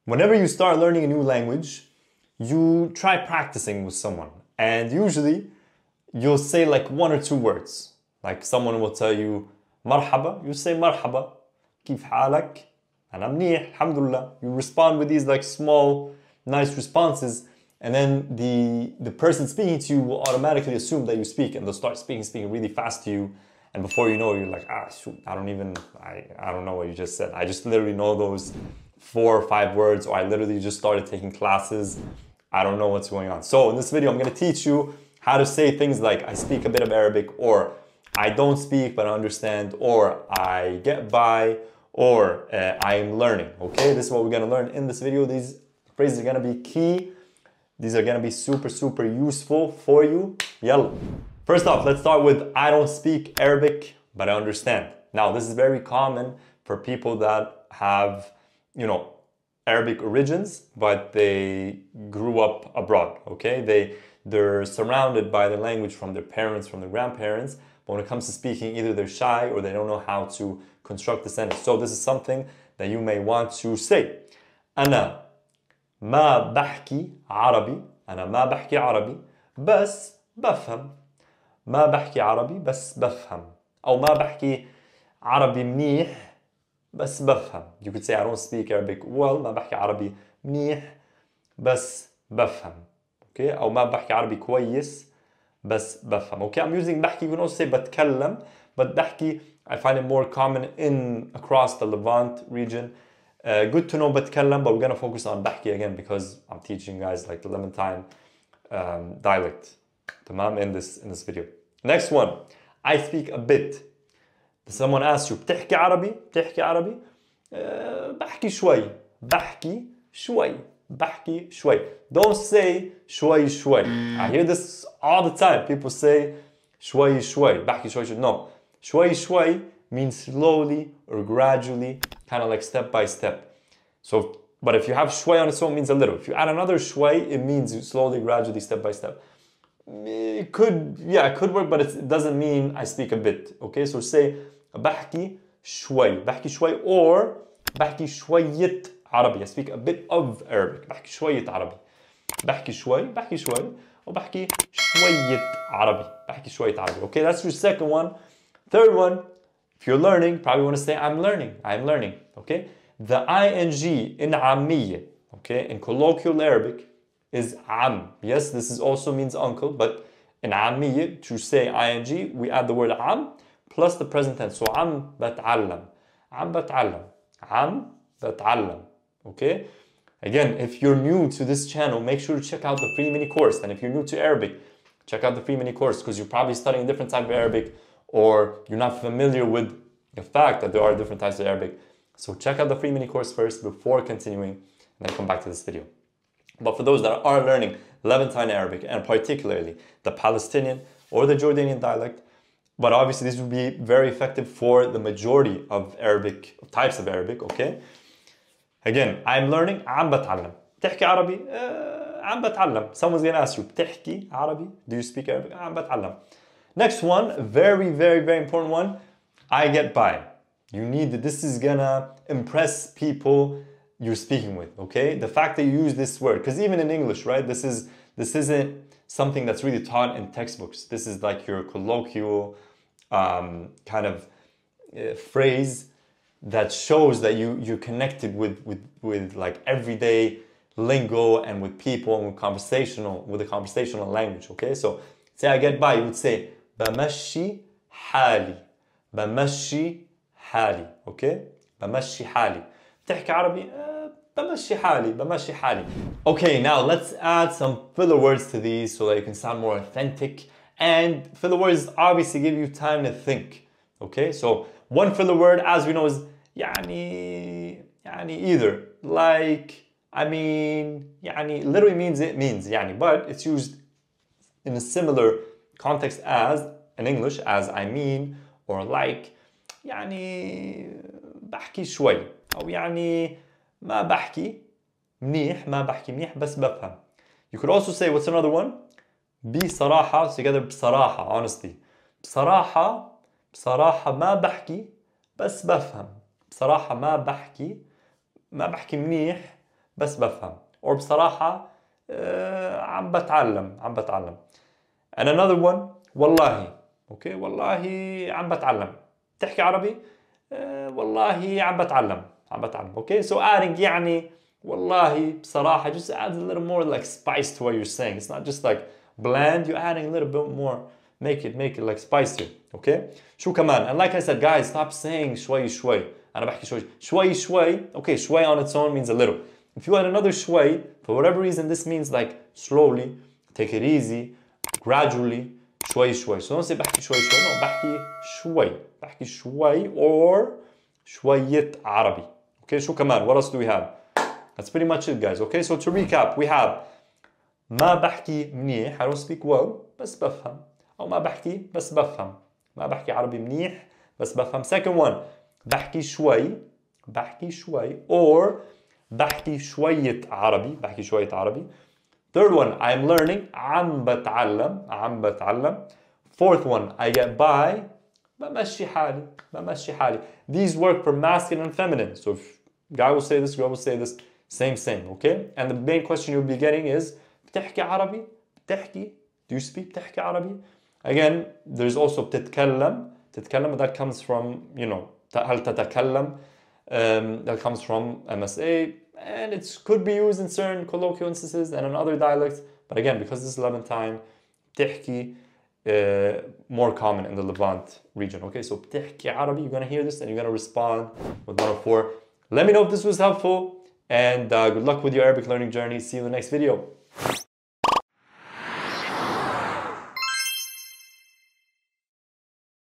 Whenever you start learning a new language, you try practicing with someone. And usually, you'll say like one or two words. Like someone will tell you, marhaba, you say marhaba. كيف حالك? أنا منيح, alhamdulillah. You respond with these like small, nice responses. And then the person speaking to you will automatically assume that you speak, and they'll start speaking really fast to you. And before you know, you're like, shoot, I don't know what you just said. I just literally know those 4 or 5 words, or I literally just started taking classes. I don't know what's going on. So in this video, I'm gonna teach you how to say things like, I speak a bit of Arabic, or I don't speak, but I understand, or I get by, or I'm learning, okay? This is what we're gonna learn in this video. These phrases are gonna be key. These are gonna be super, super useful for you. Yalla. First off, let's start with I don't speak Arabic, but I understand. Now, this is very common for people that have, Arabic origins, but they grew up abroad, okay? They're surrounded by the language from their parents, from their grandparents, but when it comes to speaking, either they're shy or they don't know how to construct the sentence. So this is something that you may want to say. أنا ما بحكي عربي. أنا ما بحكي عربي بس بفهم. ما بحكي عربي بس بفهم. أو ما بحكي عربي منيح بس بفهم. You could say I don't speak Arabic well. ما بحكي عربي منيح بس بفهم. Okay? أو ما بحكي عربي كويس بس بفهم. Okay? I'm using بحكي. You can also say بتكلم. But بحكي, I find it more common across the Levant region. Good to know بتكلم, but we're going to focus on بحكي again because I'm teaching you guys like the Levantine dialect. تمام? In this video. Next one. I speak a bit. Someone asks you بتحكي عربي؟ بتحكي عربي؟ بحكي شوي. بحكي شوي. بحكي شوي. Don't say شوي شوي. I hear this all the time. People say شوي شوي. بحكي شوي شوي. No. شوي شوي means slowly or gradually, kind of like step by step. So, but if you have شوي on its own, it means a little. If you add another شوي, it means slowly, gradually, step by step. It could work, but it doesn't mean I speak a bit. Okay, so say بحكي شوي. بحكي شوي, or بحكي شوية عربي. I speak a bit of Arabic. بحكي شوية عربي. بحكي شوي. بحكي شوي. وبحكي شوية عربي. بحكي شوية عربي. Okay, that's your second one. Third one, if you're learning, probably want to say I'm learning. I'm learning. Okay, the ing in عامية, okay, in colloquial Arabic is عم. Yes, this is also means uncle, but in عامية, to say ing, we add the word عم plus the present tense. So عم بتعلم. عم بتعلم. عم بتعلم. Okay? Again, if you're new to this channel, make sure to check out the free mini course. And if you're new to Arabic, check out the free mini course because you're probably studying a different type of Arabic, or you're not familiar with the fact that there are different types of Arabic. So check out the free mini course first before continuing, and then come back to this video. But for those that are learning Levantine Arabic, and particularly the Palestinian or the Jordanian dialect, but obviously this would be very effective for the majority of Arabic, types of Arabic, okay? Again, I'm learning, عم بتعلم. بتحكي عربي؟ عم بتعلم. Someone's gonna ask you, بتحكي عربي? Do you speak Arabic? عم بتعلم. Next one, very, very, very important one, I get by. This is gonna impress people you're speaking with, okay? The fact that you use this word, because even in English, right, this isn't something that's really taught in textbooks. This is like your colloquial kind of phrase that shows that you're connected with like everyday lingo and with people and with a conversational language, okay? So say I get by, you would say بمشي حالي. بمشي حالي, okay? بمشي حالي. بتحكي عربي؟ بمشي حالي. بمشي حالي. Okay, now let's add some filler words to these so that you can sound more authentic. And filler words obviously give you time to think. Okay, so one filler word, as we know, is يعني either. Like, I mean, يعني literally means it means يعني, but it's used in a similar context as in English as I mean or like. يعني بحكي شوي, أو يعني ما بحكي منيح. ما بحكي منيح بس بفهم. You could also say, what's another one? بصراحة, together بصراحة, honestly. بصراحة ما بحكي بس بفهم. بصراحة ما بحكي منيح بس بفهم. or بصراحة عم بتعلم. And another one والله. Okay, والله عم بتعلم. تحكي عربي؟ والله عم بتعلم. Okay, so adding يعني والله بصراحة just adds a little more like spice to what you're saying. It's not just like bland, you're adding a little bit more. Make it like spicier. Okay? شو كمان? And like I said, guys, stop saying شوي. أنا بحكي شوي. Okay, شوي on its own means a little. If you add another شوي, for whatever reason, this means like slowly, take it easy, gradually, شوي. So don't say بحكي شوي. No, بحكي شوي or شوية عربي. Okay, شو كمان? What else do we have? That's pretty much it, guys. Okay, so to recap, we have ما بحكي منيح, I don't speak well, بس بفهم. أو ما بحكي بس بفهم. ما بحكي عربي منيح بس بفهم. Second one, بحكي شوي or بحكي شوية عربي. Third one, I'm learning, عم بتعلم. Fourth one, I get by, بمشي حالي. These work for masculine and feminine. So if guy will say this, girl will say this, same, okay? And the main question you'll be getting is, بتحكي عربي؟ Do you speak بتحكي عربي? Again, there's also بتتكلم, that comes from, هل تتكلم, that comes from MSA, and it could be used in certain colloquial instances and in other dialects, but again, because this is Levantine, بتحكي more common in the Levant region. Okay, so بتحكي عربي, you're gonna hear this and you're gonna respond with 104. Let me know if this was helpful, and good luck with your Arabic learning journey. See you in the next video.